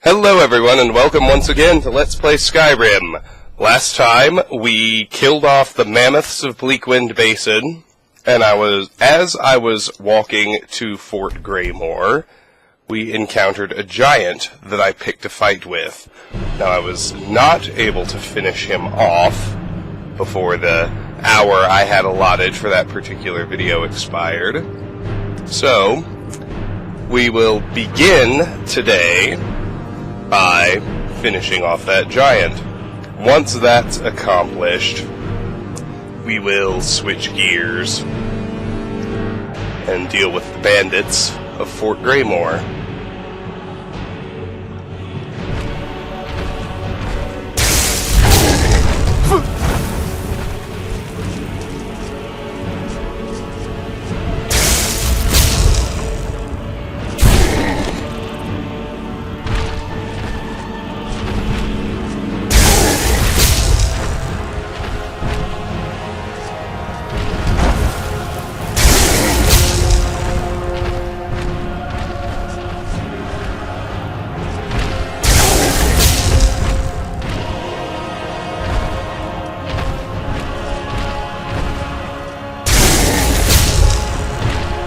Hello everyone, and welcome once again to Let's Play Skyrim. Last time, we killed off the mammoths of Bleakwind Basin, and as I was walking to Fort Greymoor, we encountered a giant that I picked a fight with. Now, I was not able to finish him off before the hour I had allotted for that particular video expired. So, we will begin today by finishing off that giant. Once that's accomplished, we will switch gears and deal with the bandits of Fort Greymoor.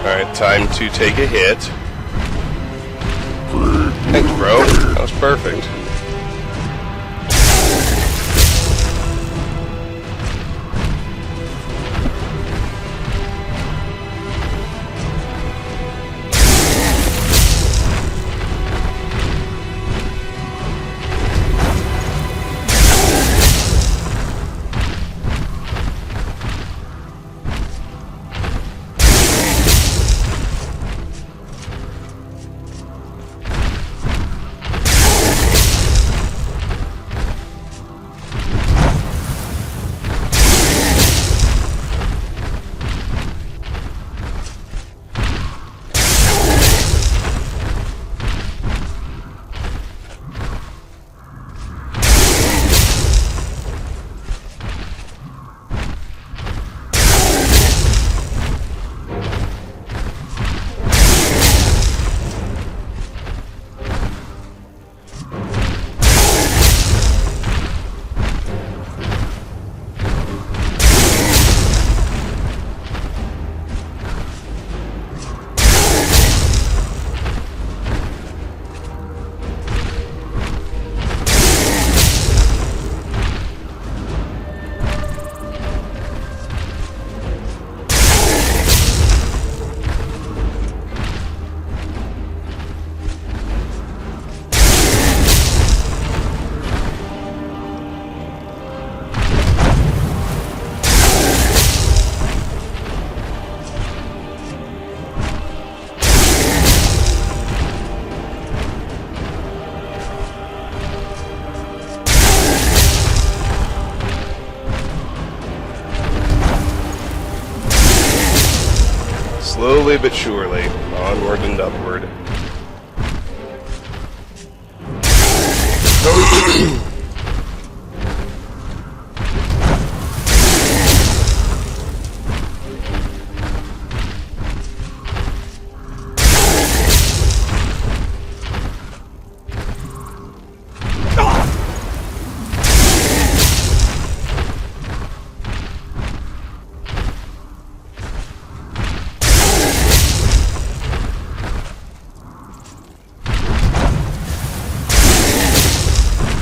Alright, time to take a hit. Thanks, bro. That was perfect. Slowly but surely, onward and upward.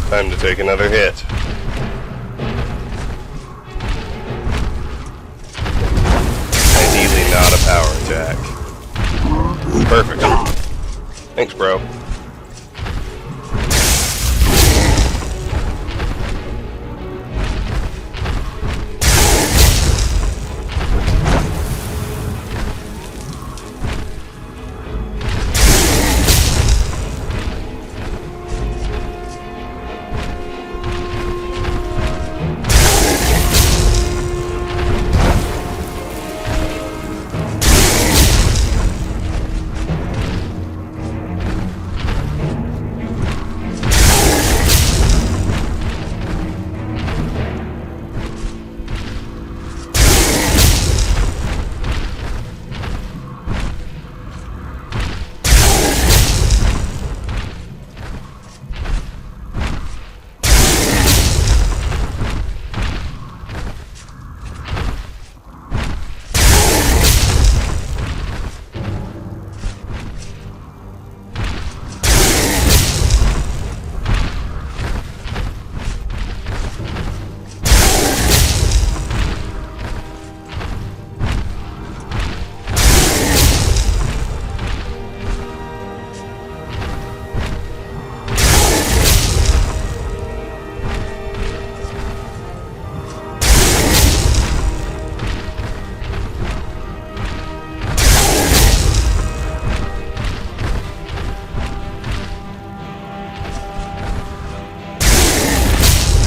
Time to take another hit. Ideally not a power attack. Perfect. Thanks, bro.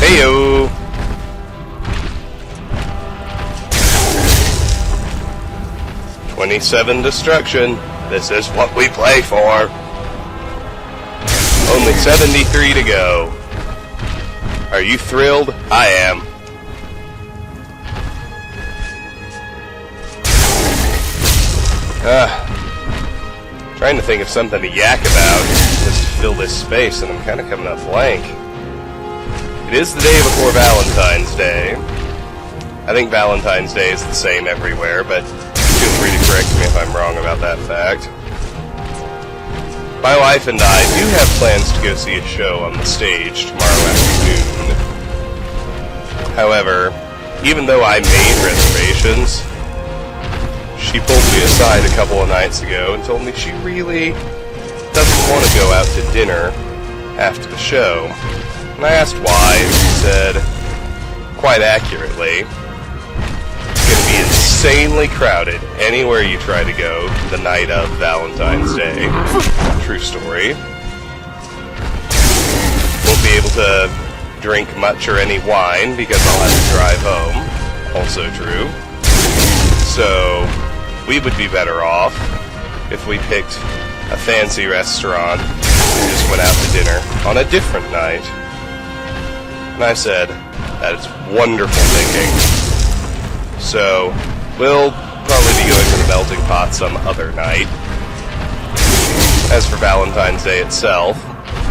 Heyo! "27 destruction. This is what we play for." Only 73 to go. Are you thrilled? I am. Trying to think of something to yak about just to fill this space, and I'm kind of coming up blank. It is the day before Valentine's Day. I think Valentine's Day is the same everywhere, but feel free to correct me if I'm wrong about that fact. My wife and I do have plans to go see a show on the stage tomorrow afternoon. However, even though I made reservations, she pulled me aside a couple of nights ago and told me she really doesn't want to go out to dinner after the show. And I asked why, and she said, quite accurately, it's going to be insanely crowded anywhere you try to go the night of Valentine's Day. True story. Won't be able to drink much or any wine because I'll have to drive home. Also true. So, we would be better off if we picked a fancy restaurant and just went out to dinner on a different night. And I said, that is wonderful thinking. So, we'll probably be going to the Melting Pot some other night. As for Valentine's Day itself,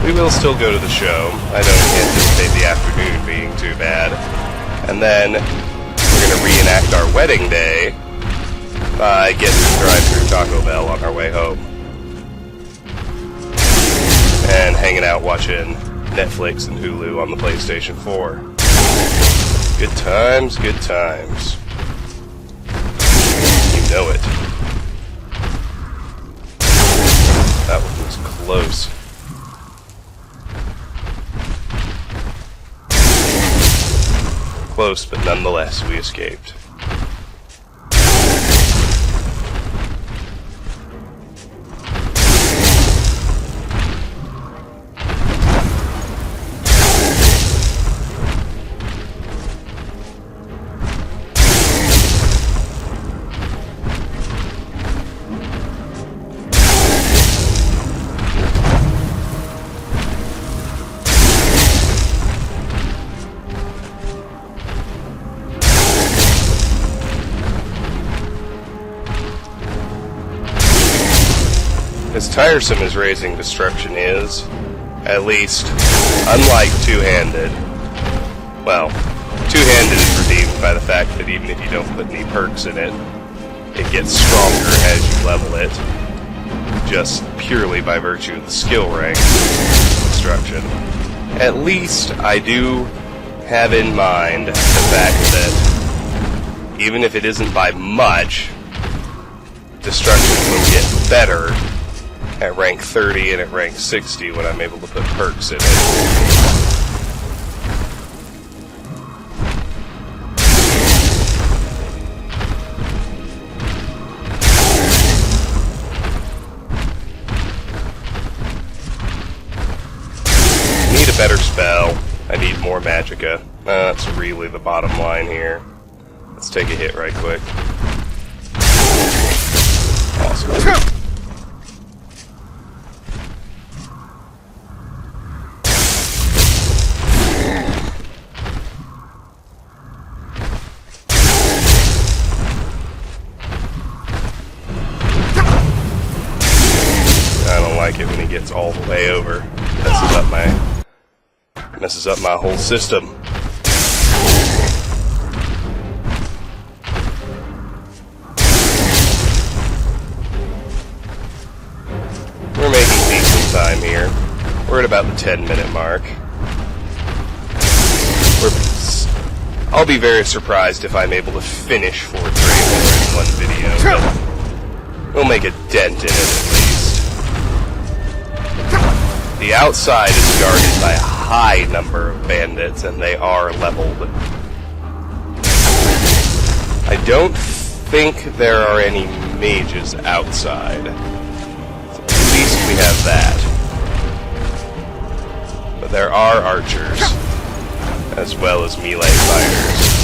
we will still go to the show. I don't anticipate the afternoon being too bad. And then, we're going to reenact our wedding day by getting to drive through Taco Bell on our way home. And hanging out watching Netflix and Hulu on the PlayStation 4. Good times, good times. You know it. That one was close. Close, but nonetheless, we escaped. As tiresome as raising destruction is, at least, unlike two-handed, well, two-handed is redeemed by the fact that even if you don't put any perks in it, it gets stronger as you level it, just purely by virtue of the skill rank destruction. At least, I do have in mind the fact that, even if it isn't by much, destruction will get better at rank 30 and at rank 60 when I'm able to put perks in it. I need a better spell. I need more magicka. That's really the bottom line here. Let's take a hit right quick. Awesome. It when he gets all the way over. Messes up my whole system. We're making decent time here. We're at about the 10-minute mark. I'll be very surprised if I'm able to finish Fort Greymoor in one video, but we'll make a dent in it at least. The outside is guarded by a high number of bandits, and they are leveled. I don't think there are any mages outside. So at least we have that. But there are archers. as well as melee fighters.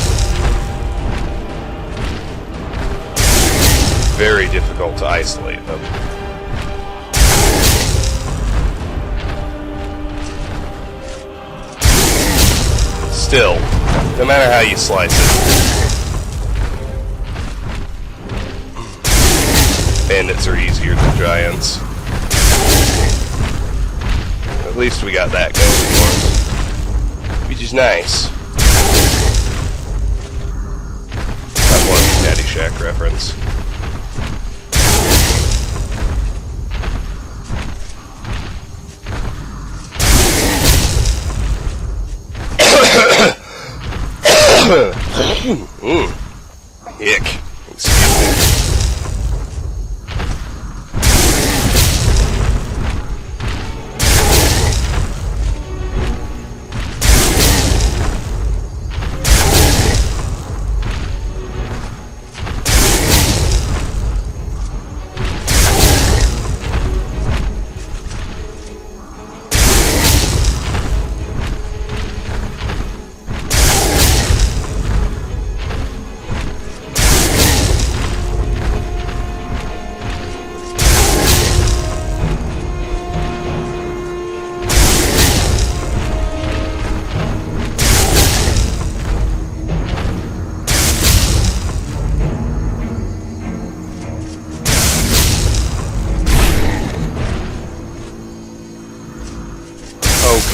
Very difficult to isolate them. Still, no matter how you slice it, bandits are easier than giants. At least we got that going for us, which is nice. That was a Caddyshack reference. Hick. Excuse me.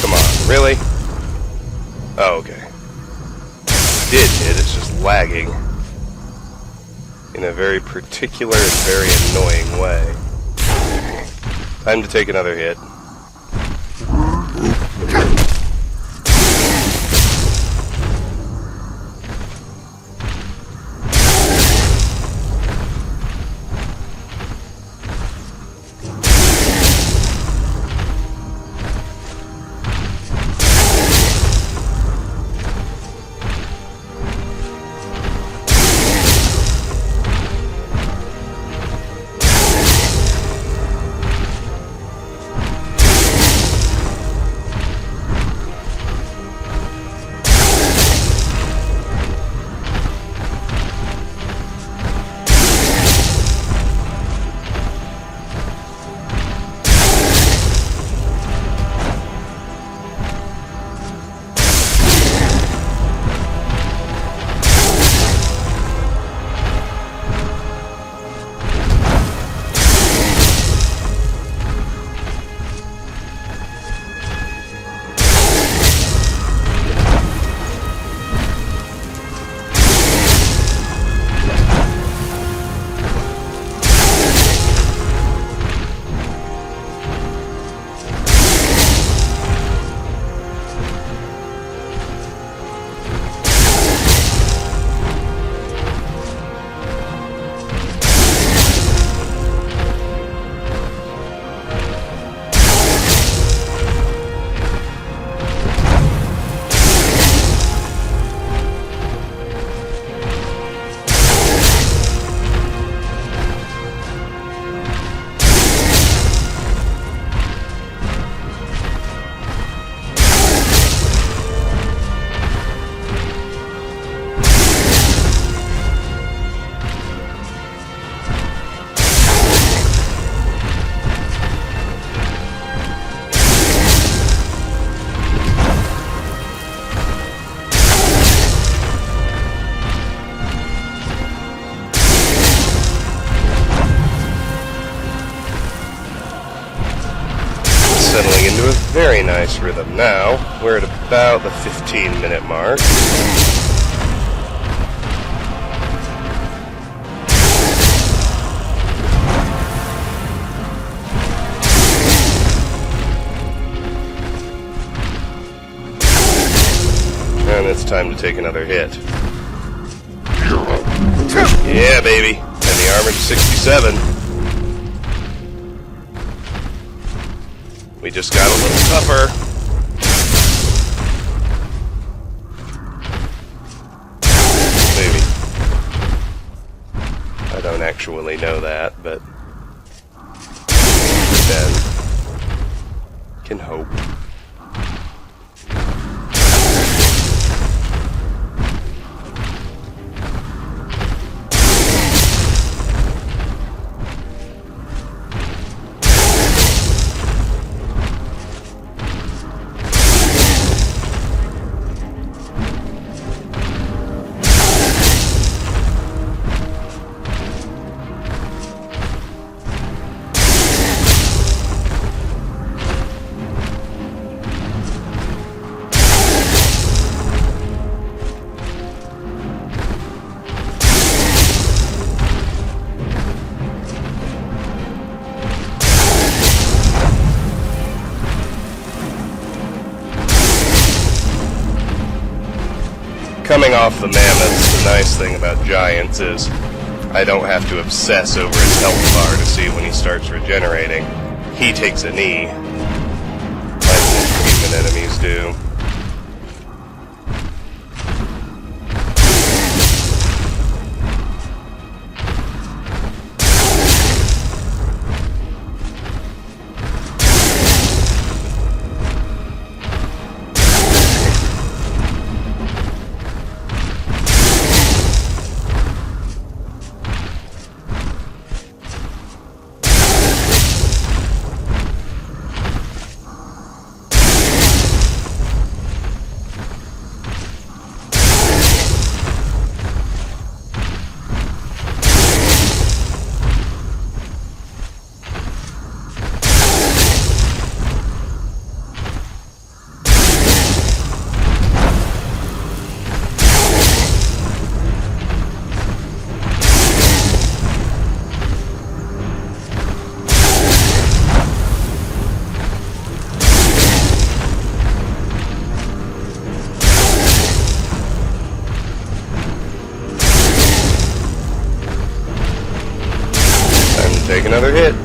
Come on, really? Oh, okay. Did hit, it's just lagging. In a very particular and very annoying way. Time to take another hit. Settling into a very nice rhythm now. We're at about the 15-minute mark. And it's time to take another hit. Yeah, baby. And the armored 67. We just got a little tougher. Maybe. I don't actually know that, but then can hope. coming off the mammoths, the nice thing about giants is I don't have to obsess over his health bar to see when he starts regenerating. He takes a knee, like human enemies do. Take another hit.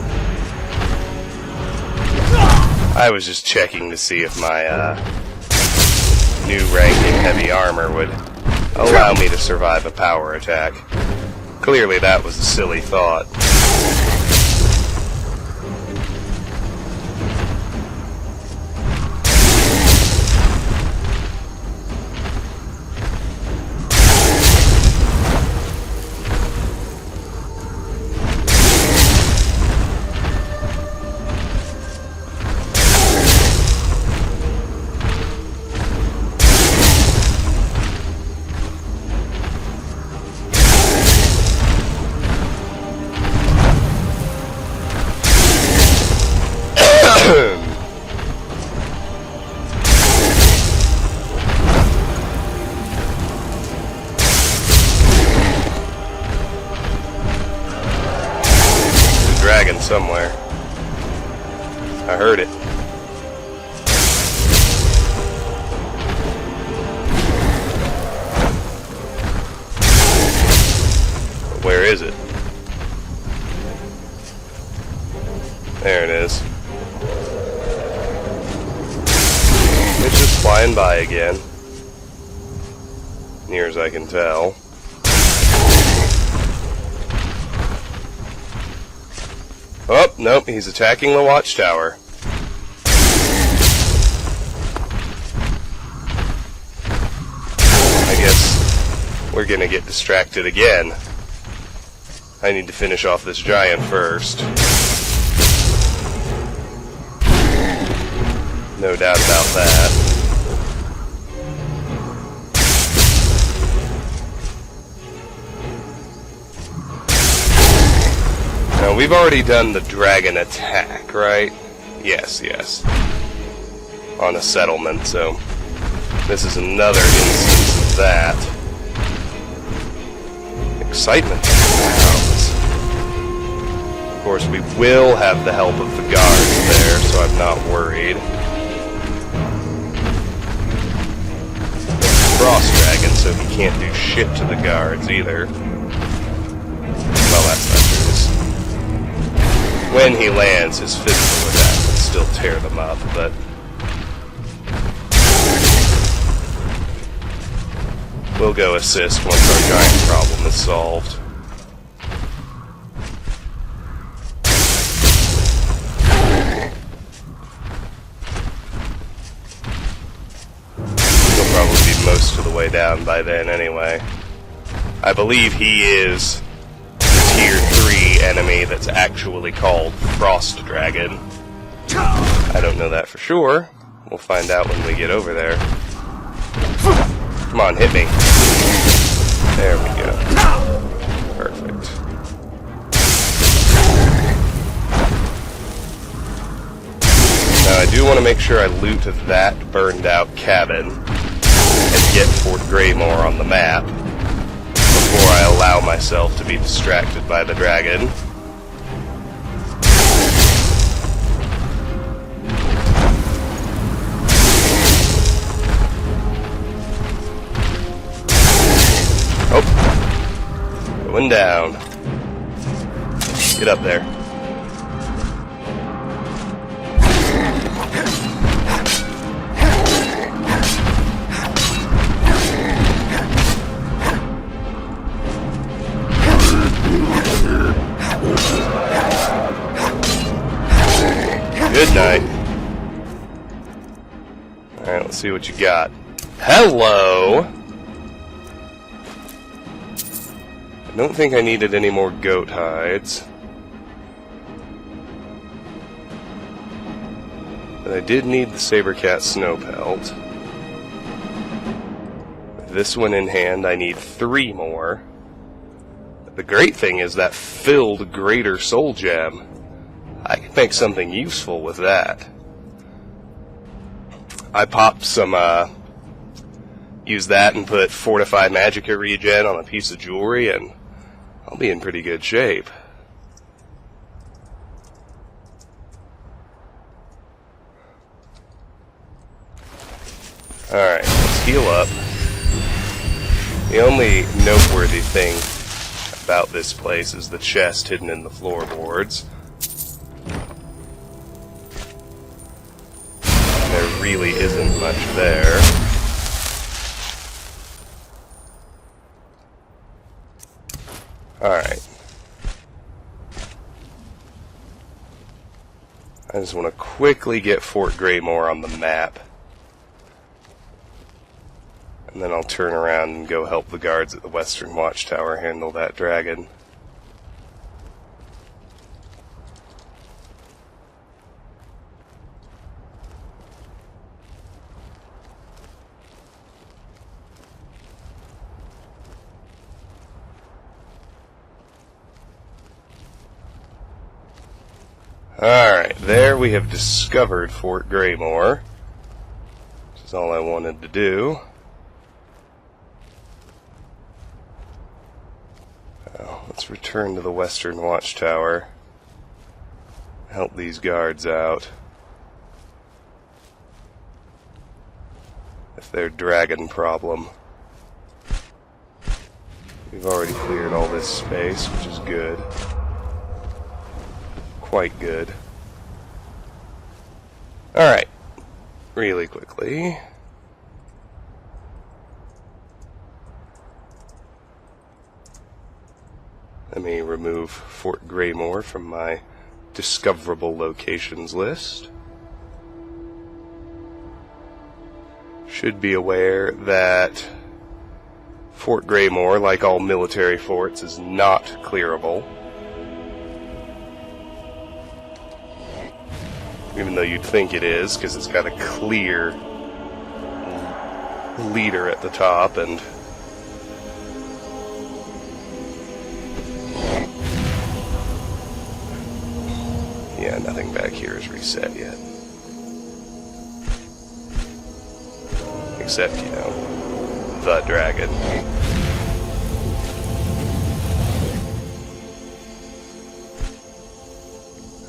I was just checking to see if my new rank in heavy armor would allow me to survive a power attack. Clearly that was a silly thought. Dragon somewhere. I heard it. But where is it? There it is. It's just flying by again. Near as I can tell. Oh, nope, he's attacking the watchtower. I guess we're gonna get distracted again. I need to finish off this giant first. No doubt about that. Now, we've already done the dragon attack, right? Yes, yes. On a settlement, so this is another instance of that. Excitement abounds. Of course, we will have the help of the guards there, so I'm not worried. It's a frost dragon, so he can't do shit to the guards either. Well, that's not true. When he lands, his physical attack will still tear them up, but we'll go assist once our giant problem is solved. He'll probably be most of the way down by then anyway. I believe he is Tier 3 enemy that's actually called Frost Dragon. I don't know that for sure. We'll find out when we get over there. Come on, hit me. There we go. Perfect. Now I do want to make sure I loot that burned out cabin and get Fort Greymoor on the map before I allow myself to be distracted by the dragon. Going down. Get up there. Good night. Alright, let's see what you got. Hello! I don't think I needed any more goat hides. But I did need the Sabre Cat Snow Pelt. With this one in hand, I need 3 more. The great thing is that filled Greater Soul Gem. I can make something useful with that. I popped some, use that and put Fortify Magicka regen on a piece of jewelry, and I'll be in pretty good shape. Alright, let's heal up. The only noteworthy thing about this place is the chest hidden in the floorboards. There really isn't much there. Alright. I just want to quickly get Fort Greymoor on the map. And then I'll turn around and go help the guards at the Western Watchtower handle that dragon. Alright, there we have discovered Fort Greymoor, which is all I wanted to do. Now, let's return to the Western Watchtower, help these guards out. With their dragon problem. We've already cleared all this space, which is good. Quite good. Alright, really quickly. Let me remove Fort Greymoor from my discoverable locations list. Should be aware that Fort Greymoor, like all military forts, is not clearable. Even though you'd think it is, because it's got a clear leader at the top, and yeah, nothing back here is reset yet. Except, you know, the dragon.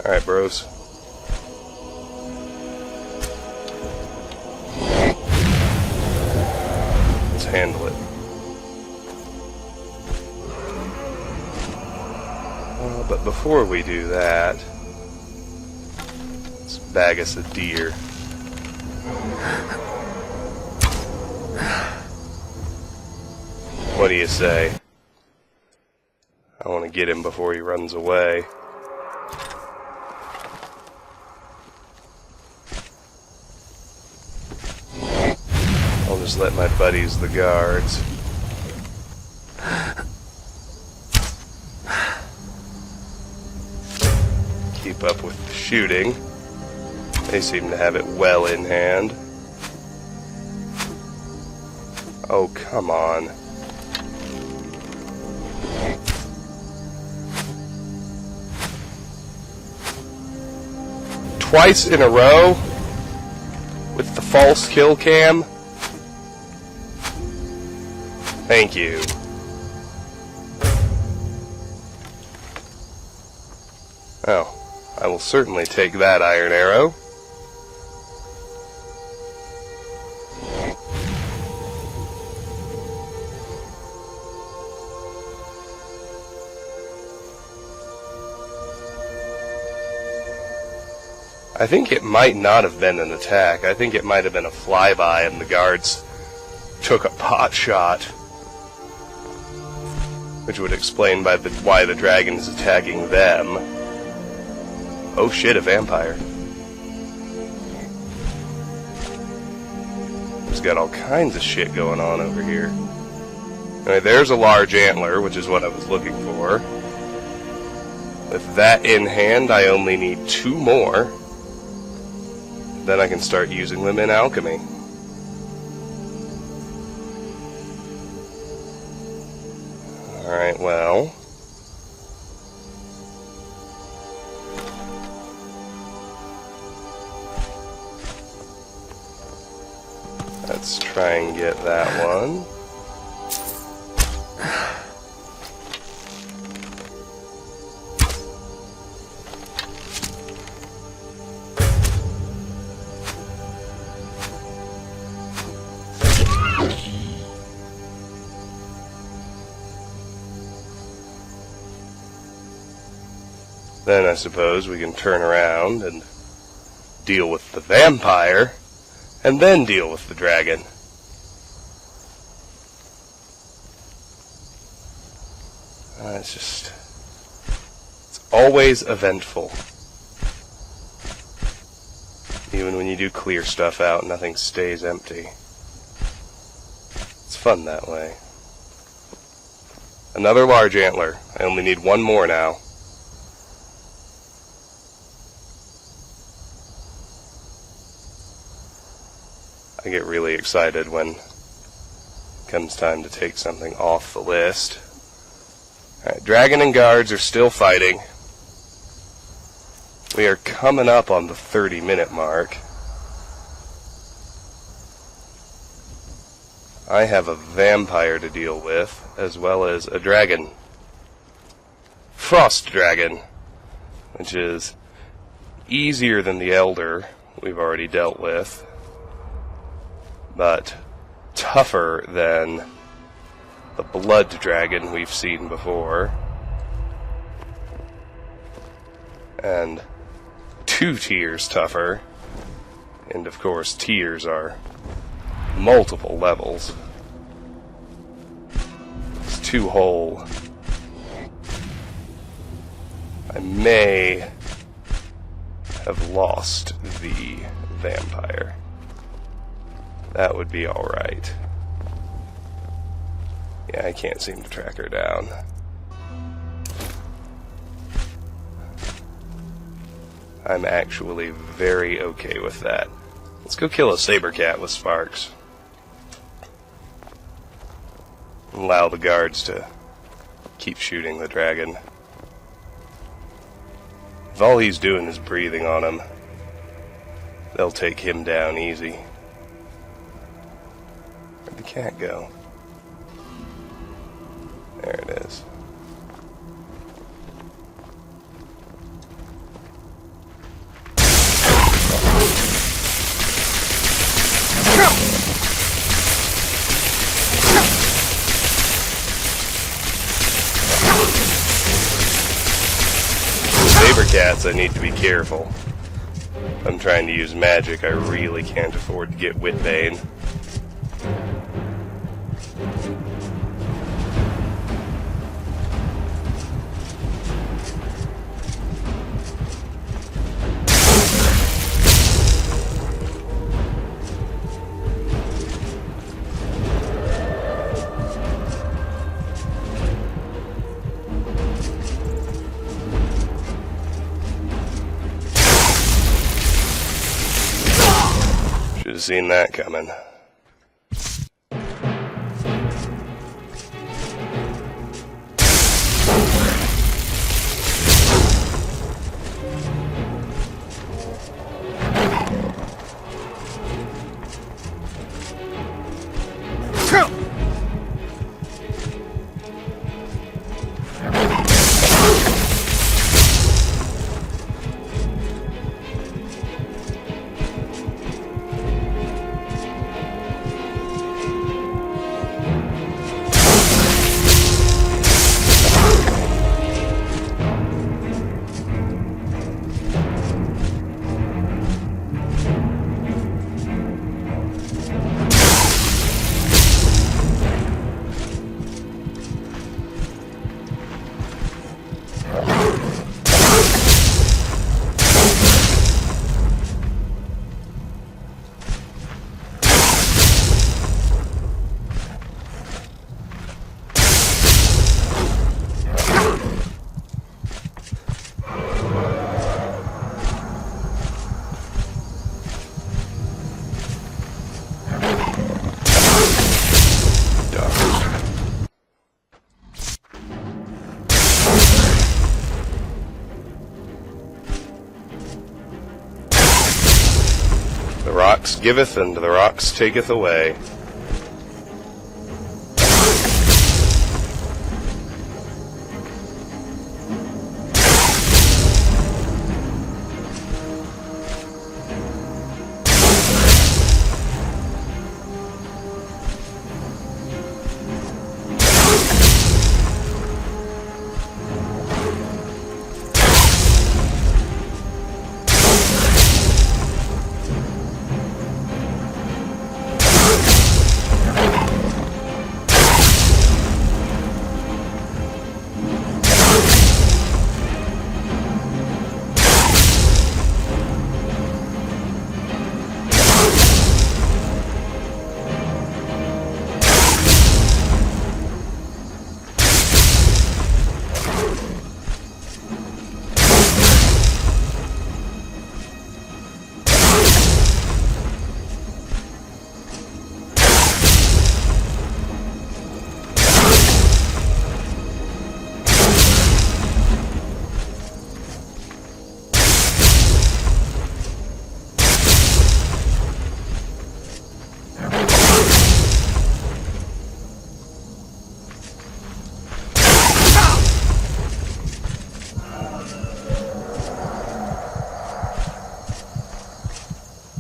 Alright, bros. Handle it. But before we do that, let's bag us a deer. What do you say? I want to get him before he runs away. I'll just let my buddies, the guards, keep up with the shooting. They seem to have it well in hand. Oh, come on. Twice in a row with the false kill cam? Thank you. Oh, I will certainly take that iron arrow. I think it might not have been an attack. I think it might have been a flyby and the guards took a pot shot. Which would explain why the dragon is attacking them. Oh shit, a vampire. He's got all kinds of shit going on over here. Alright, there's a large antler, which is what I was looking for. With that in hand, I only need 2 more. Then I can start using them in alchemy. Alright, well... let's try and get that one. Then I suppose we can turn around and deal with the vampire, and then deal with the dragon. It's always eventful. Even when you do clear stuff out, nothing stays empty. It's fun that way. Another large antler. I only need 1 more now. I get really excited when it comes time to take something off the list. Alright, dragon and guards are still fighting. We are coming up on the 30-minute mark. I have a vampire to deal with, as well as a dragon. Frost dragon, which is easier than the elder we've already dealt with, but tougher than the blood dragon we've seen before. And 2 tiers tougher. And of course, tiers are multiple levels. It's 2 whole. I may have lost the vampire. That would be alright. Yeah, I can't seem to track her down. I'm actually very okay with that. Let's go kill a saber cat with sparks. Allow the guards to keep shooting the dragon. If all he's doing is breathing on him, they'll take him down easy. Where'd the cat go? There it is. Saber cats, I need to be careful. If I'm trying to use magic, I really can't afford to get Witbane. Should have seen that coming. rocks giveth and the rocks taketh away.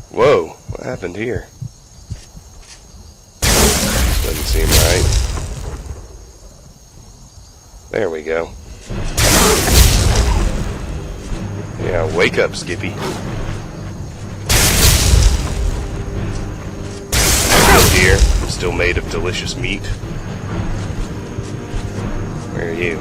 Whoa, what happened here? Doesn't seem right. There we go. Yeah, wake up, Skippy. Still here. I'm still made of delicious meat. Where are you?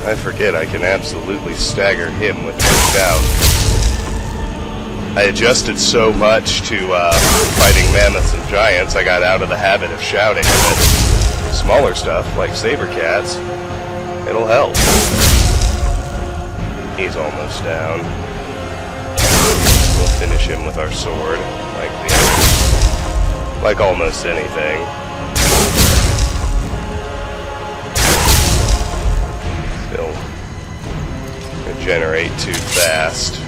I forget I can absolutely stagger him with a shout. I adjusted so much to fighting mammoths and giants, I got out of the habit of shouting, but smaller stuff, like saber cats, it'll help. He's almost down. We'll finish him with our sword, like almost anything. Regenerate too fast.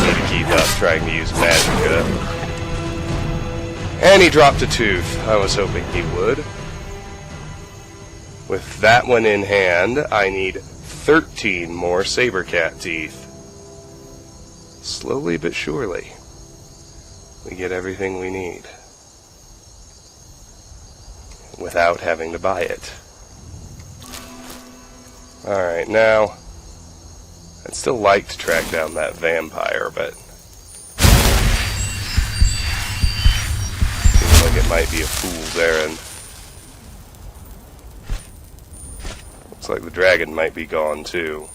Need to keep up trying to use Magicka. And he dropped a tooth. I was hoping he would. With that one in hand, I need 13 more saber cat teeth. Slowly but surely, we get everything we need. Without having to buy it. Alright, now I'd still like to track down that vampire, but seems like it might be a fool's errand. Looks like the dragon might be gone too.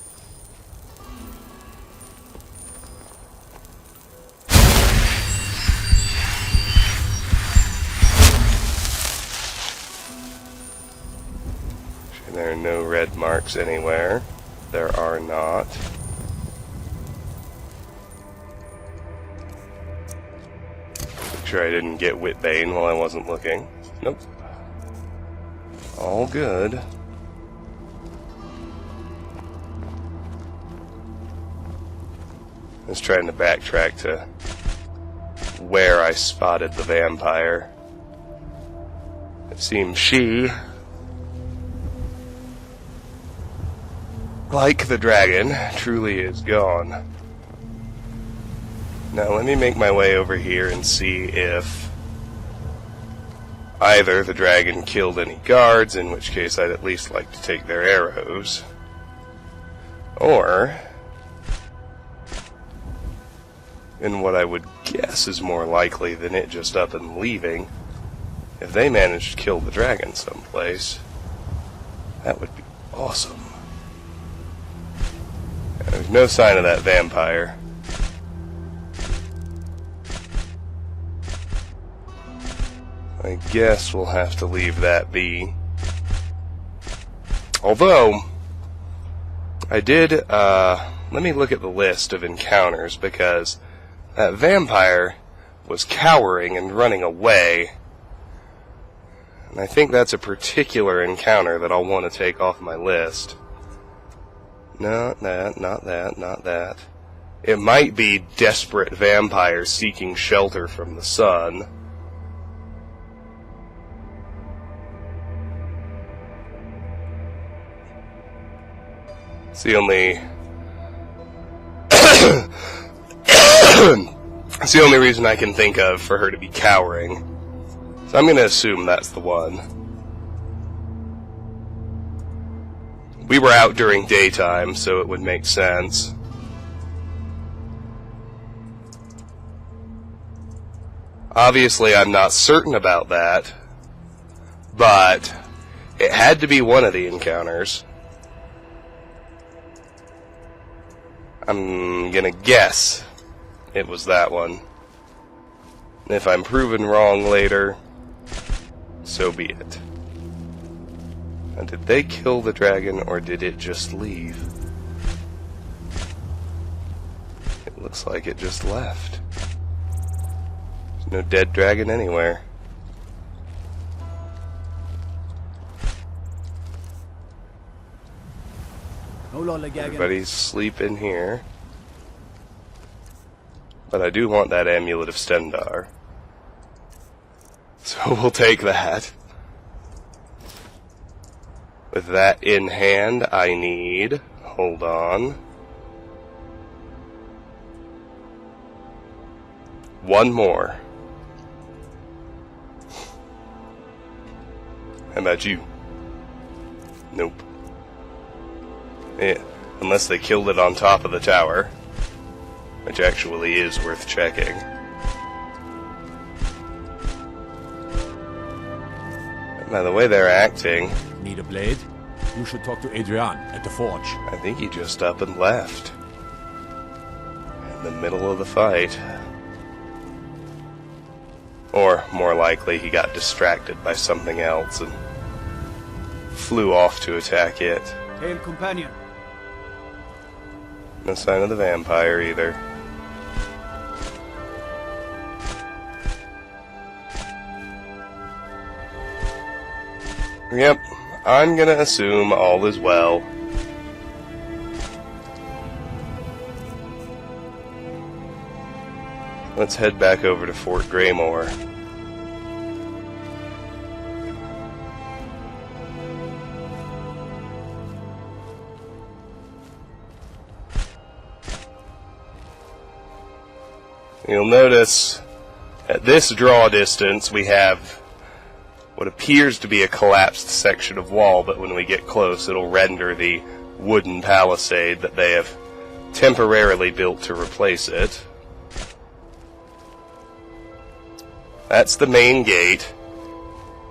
There are no red marks anywhere. There are not. Make sure I didn't get Whitbane while I wasn't looking. Nope. All good. I was trying to backtrack to where I spotted the vampire. It seems she, like the dragon, truly is gone. Now let me make my way over here and see if either the dragon killed any guards, in which case I'd at least like to take their arrows, or, in what I would guess is more likely than it just up and leaving, if they managed to kill the dragon someplace, that would be awesome. There's no sign of that vampire. I guess we'll have to leave that be. Although, I did, let me look at the list of encounters, because that vampire was cowering and running away. And I think that's a particular encounter that I'll want to take off my list. Not that, not that, not that. It might be desperate vampires seeking shelter from the sun. It's the only... it's the only reason I can think of for her to be cowering. So I'm going to assume that's the one. We were out during daytime, so it would make sense. Obviously, I'm not certain about that, but it had to be one of the encounters. I'm gonna guess it was that one. And if I'm proven wrong later, so be it. Now, did they kill the dragon, or did it just leave? It looks like it just left. There's no dead dragon anywhere. Everybody's sleeping here. But I do want that Amulet of Stendarr. So we'll take that. With that in hand, I need... Hold on. One more. How about you? Nope. Yeah, unless they killed it on top of the tower. Which actually is worth checking. By the way they're acting... Need a blade? You should talk to Adrian at the forge. I think he just up and left. In the middle of the fight. Or, more likely, he got distracted by something else and flew off to attack it. Hail, companion. No sign of the vampire either. Yep, I'm gonna assume all is well. Let's head back over to Fort Greymoor. You'll notice at this draw distance we have what appears to be a collapsed section of wall, but when we get close it'll render the wooden palisade that they have temporarily built to replace it. That's the main gate.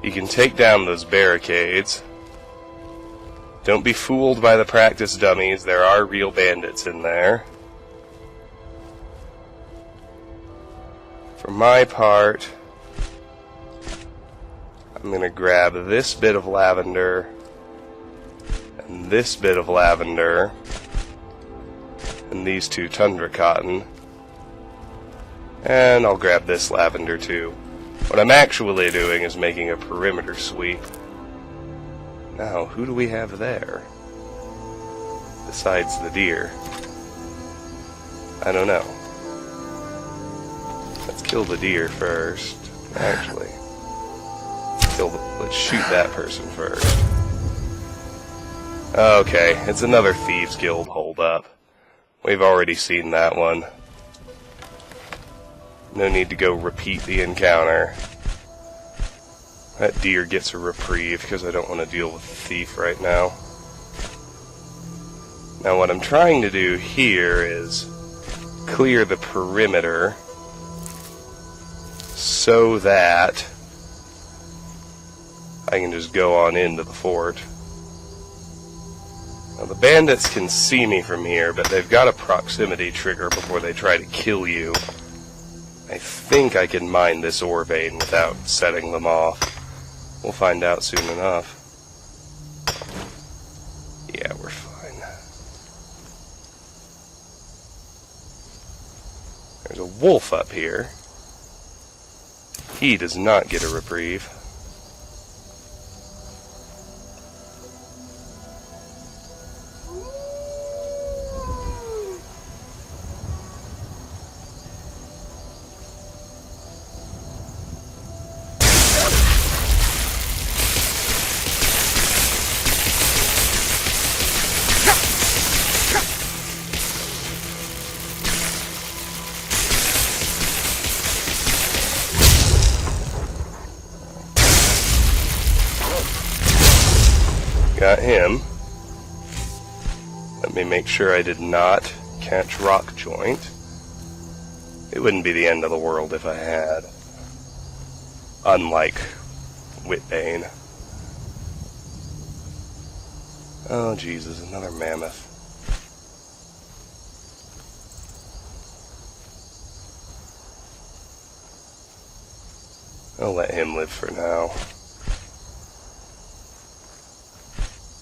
You can take down those barricades. Don't be fooled by the practice dummies, there are real bandits in there. For my part, I'm going to grab this bit of lavender and this bit of lavender and these two tundra cotton, and I'll grab this lavender too. What I'm actually doing is making a perimeter sweep. Now, who do we have there? Besides the deer? I don't know. Let's kill the deer first. Actually, let's shoot that person first. Okay, it's another Thieves Guild holdup. We've already seen that one. No need to go repeat the encounter. That deer gets a reprieve because I don't want to deal with the thief right now. Now what I'm trying to do here is clear the perimeter so that I can just go on into the fort. Now the bandits can see me from here, but they've got a proximity trigger before they try to kill you. I I think I can mine this ore vein without setting them off. We'll find out soon enough. Yeah, we're fine. There's a wolf up here. He does not get a reprieve. Got him. Let me make sure I did not catch Rock Joint. It wouldn't be the end of the world if I had. Unlike Whitbane. Oh, Jesus, another mammoth. I'll let him live for now.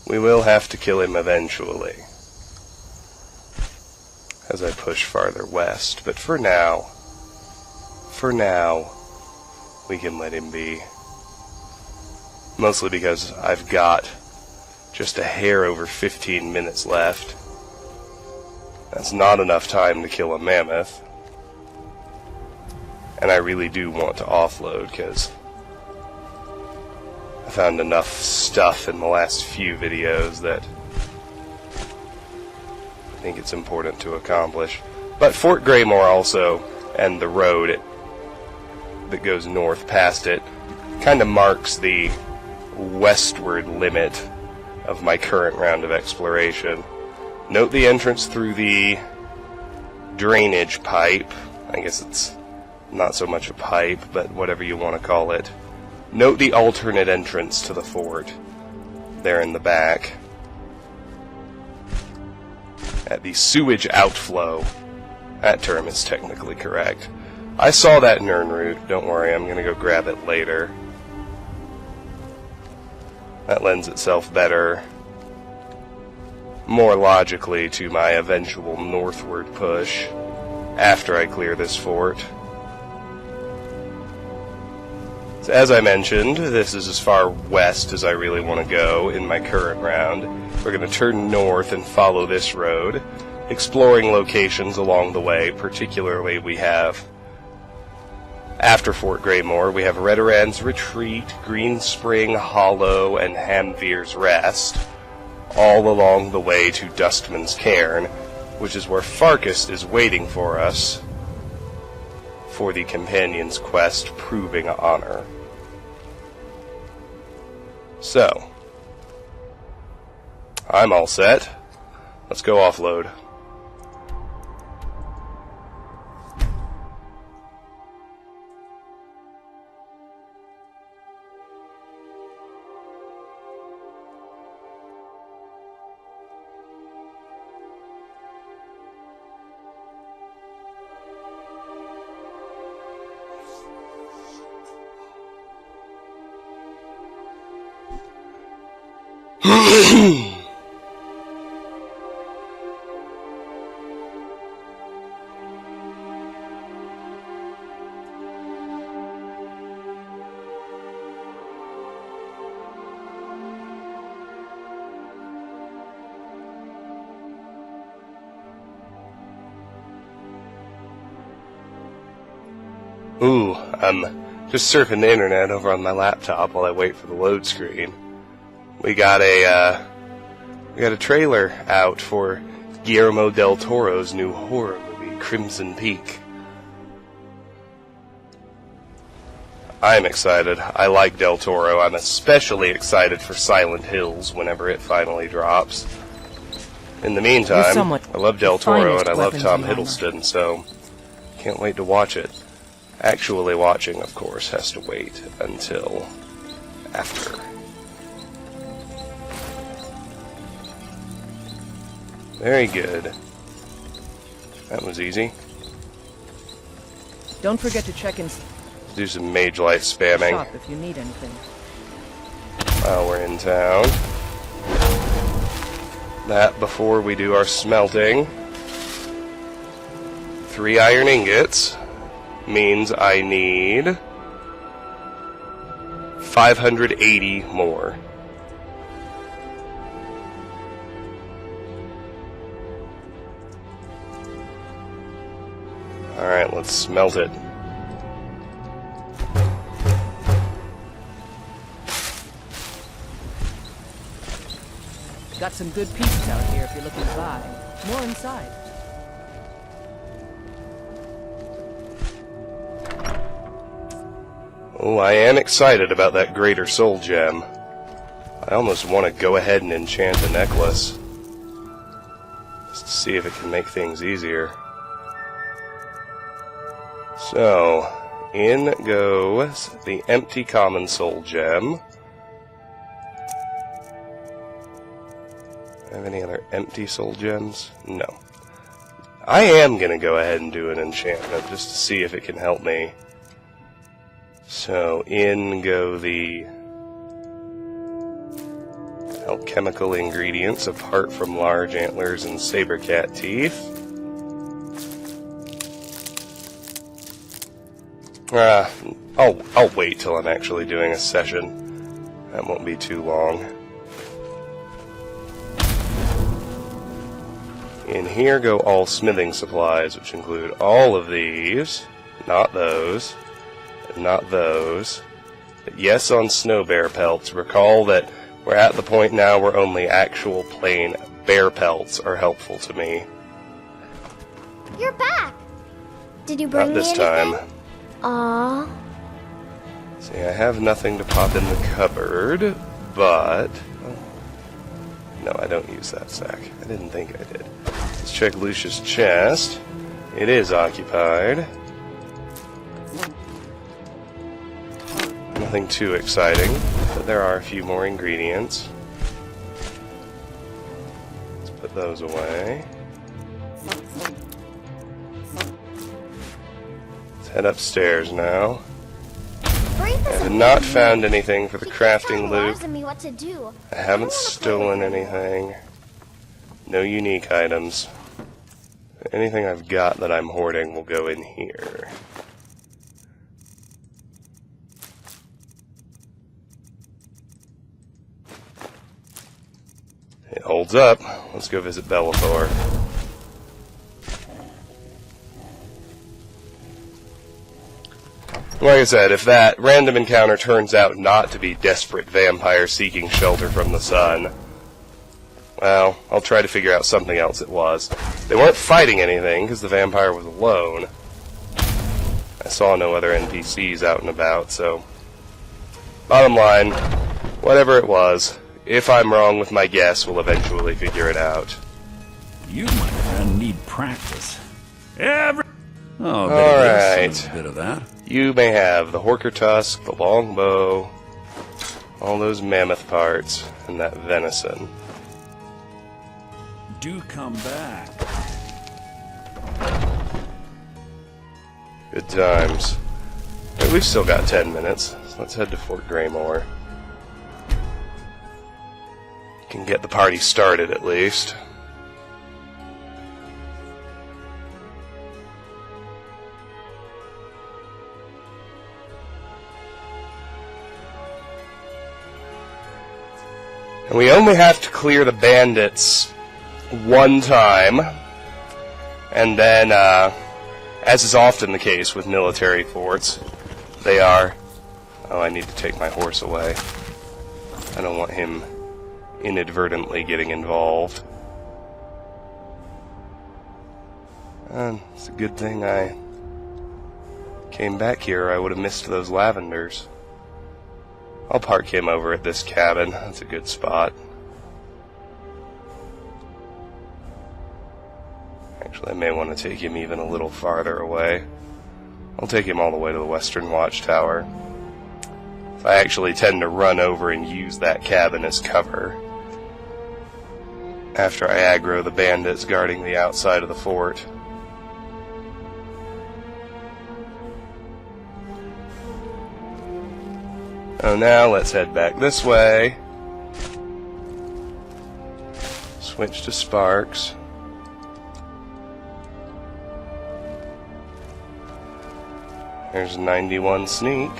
We will have to kill him eventually, as I push farther west, but for now, we can let him be. Mostly because I've got just a hair over 15 minutes left. That's not enough time to kill a mammoth. And I really do want to offload, because I found enough stuff in the last few videos that I think it's important to accomplish. But Fort Greymoor also, and the road that goes north past it, kind of marks the westward limit of my current round of exploration. Note the entrance through the drainage pipe. I guess it's not so much a pipe, but whatever you want to call it. Note the alternate entrance to the fort, there in the back, at the sewage outflow. That term is technically correct. I saw that Nern route, don't worry, I'm going to go grab it later. That lends itself better, more logically, to my eventual northward push after I clear this fort. So as I mentioned, this is as far west as I really want to go in my current round. We're going to turn north and follow this road, exploring locations along the way. Particularly, we have, after Fort Greymoor, we have Redorand's Retreat, Green Spring Hollow, and Hamvir's Rest, all along the way to Dustman's Cairn, which is where Farkas is waiting for us for the companion's quest Proving Honor. So, I'm all set. Let's go offload. Ooh, I'm just surfing the internet over on my laptop while I wait for the load screen. We got a trailer out for Guillermo del Toro's new horror movie, Crimson Peak. I'm excited. I like Del Toro. I'm especially excited for Silent Hills whenever it finally drops. In the meantime, I love Del Toro and I love Tom Hiddleston, so can't wait to watch it. Actually watching, of course, has to wait until after. Very good. That was easy. Don't forget to check in Do some mage light spamming shop if you need anything. while we're in town. That before we do our smelting. 3 iron ingots means I need 580 more. Alright, let's smelt it. Got some good pieces out here if you're looking to buy. More inside. Oh, I am excited about that Greater Soul Gem. I almost want to go ahead and enchant a necklace. Just to see if it can make things easier. So, in goes the empty Common Soul Gem. Have any other empty soul gems? No. I am going to go ahead and do an enchantment just to see if it can help me. So, in go the alchemical ingredients apart from large antlers and saber cat teeth. I'll wait till I'm actually doing a session. That won't be too long. In here go all smithing supplies, which include all of these, not those, and not those. But yes, on snow bear pelts. Recall that we're at the point now where only actual plain bear pelts are helpful to me. You're back! Did you bring Not this me anything? time. Aww. See, I have nothing to pop in the cupboard, but... No, I don't use that sack. I didn't think I did. Let's check Lucia's chest. It is occupied. Nothing too exciting, but there are a few more ingredients. Let's put those away. Let's head upstairs now. I have not found anything for the crafting loop. Me what to do. I haven't stolen anything. No unique items. Anything I've got that I'm hoarding will go in here. It holds up. Let's go visit Bellathor. Like I said, if that random encounter turns out not to be desperate vampires seeking shelter from the sun, well, I'll try to figure out something else it was. They weren't fighting anything, because the vampire was alone. I saw no other NPCs out and about, so... Bottom line, whatever it was, if I'm wrong with my guess, we'll eventually figure it out. You, my friend, need practice. Oh, Alright. A bit of that. You may have the Horker Tusk, the Longbow, all those mammoth parts, and that venison. Do come back. Good times. But we've still got 10 minutes, so let's head to Fort Greymoor. Can get the party started at least. And we only have to clear the bandits one time, and then, as is often the case with military forts, they are... Oh, I need to take my horse away. I don't want him inadvertently getting involved. It's a good thing I came back here, or I would have missed those lavenders. I'll park him over at this cabin. That's a good spot. Actually, I may want to take him even a little farther away. I'll take him all the way to the Western Watchtower. I actually tend to run over and use that cabin as cover after I aggro the bandits guarding the outside of the fort. Oh, now let's head back this way. Switch to Sparks. There's 91 sneak.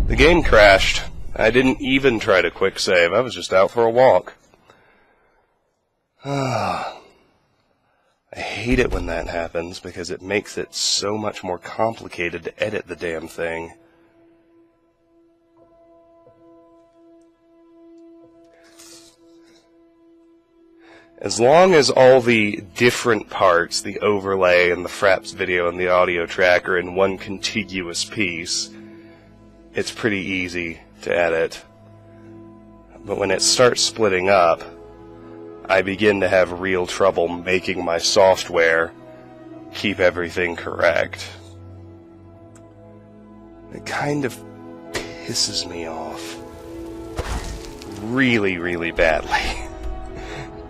The game crashed. I didn't even try to quick save. I was just out for a walk. I hate it when that happens because it makes it so much more complicated to edit the damn thing. As long as all the different parts, the overlay and the Fraps video and the audio track are in one contiguous piece, it's pretty easy to edit. But when it starts splitting up, I begin to have real trouble making my software keep everything correct. It kind of pisses me off really, really badly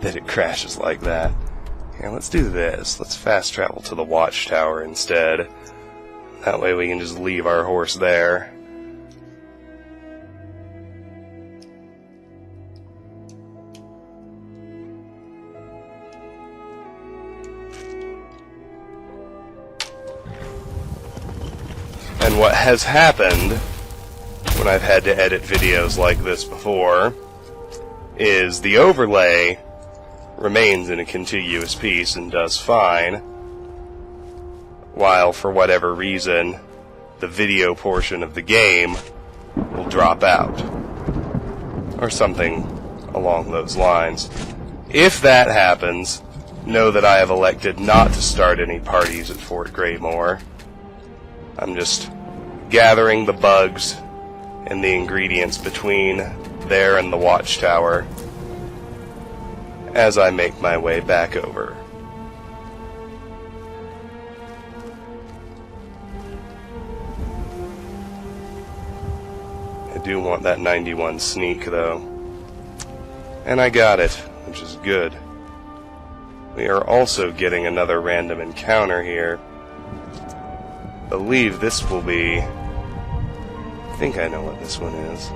that it crashes like that. Here, let's do this. Let's fast travel to the watchtower instead. That way we can just leave our horse there. And what has happened when I've had to edit videos like this before is the overlay remains in a contiguous piece and does fine, while for whatever reason the video portion of the game will drop out, or something along those lines. If that happens, know that I have elected not to start any parties at Fort Greymoor. I'm just gathering the bugs and the ingredients between there and the watchtower as I make my way back over. I do want that 91 sneak though, and I got it, which is good. We are also getting another random encounter here. I believe this will be... I think I know what this one is.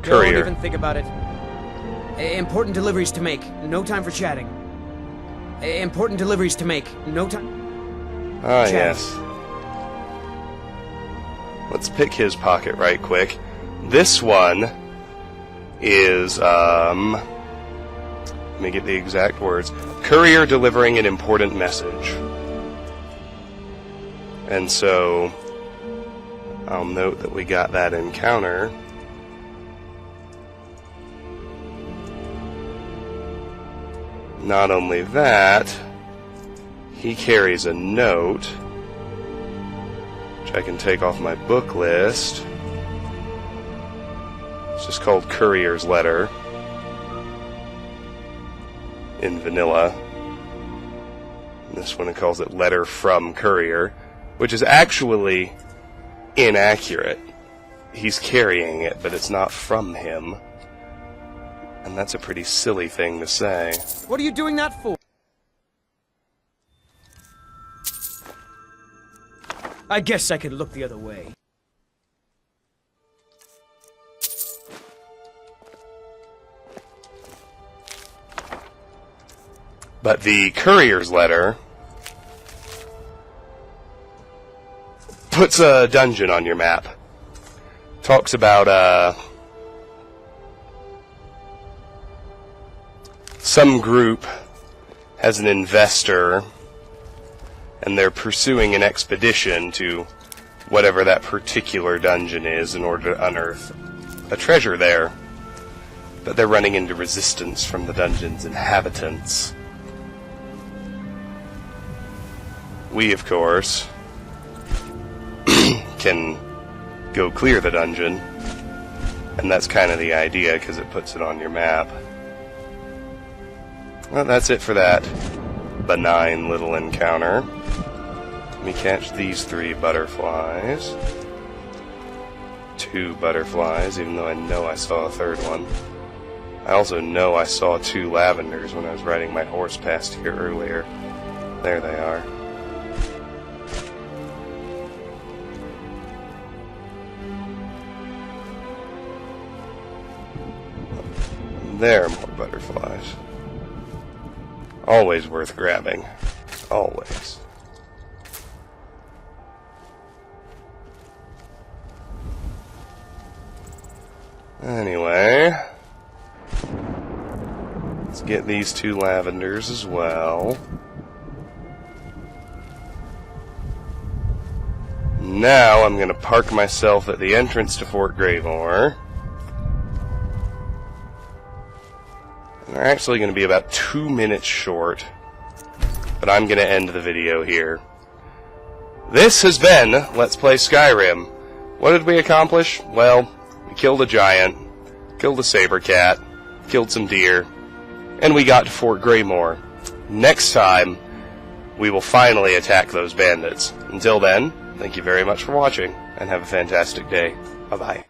Courier. Don't even think about it. Important deliveries to make. No time for chatting. Important deliveries to make. No time. Ah, yes. Let's pick his pocket right quick. This one is, let me get the exact words. Courier delivering an important message. And so, I'll note that we got that encounter. Not only that, he carries a note, which I can take off my book list. It's just called Courier's Letter in vanilla. And this one it calls it Letter from Courier, which is actually inaccurate. He's carrying it, but it's not from him. And that's a pretty silly thing to say. What are you doing that for? I guess I could look the other way. But the courier's letter puts a dungeon on your map. Talks about, some group has an investor, and they're pursuing an expedition to whatever that particular dungeon is in order to unearth a treasure there. But they're running into resistance from the dungeon's inhabitants. We, of course, can go clear the dungeon, and that's kind of the idea, because it puts it on your map. Well, that's it for that benign little encounter. Let me catch these 3 butterflies. 2 butterflies, even though I know I saw a 3rd one. I also know I saw 2 lavenders when I was riding my horse past here earlier. There they are. There are more butterflies. Always worth grabbing. Always. Anyway, let's get these 2 lavenders as well. Now I'm going to park myself at the entrance to Fort Greymoor. We're actually going to be about 2 minutes short, but I'm going to end the video here. This has been Let's Play Skyrim. What did we accomplish? Well, we killed a giant, killed a saber cat, killed some deer, and we got to Fort Greymoor. Next time, we will finally attack those bandits. Until then, thank you very much for watching, and have a fantastic day. Bye-bye.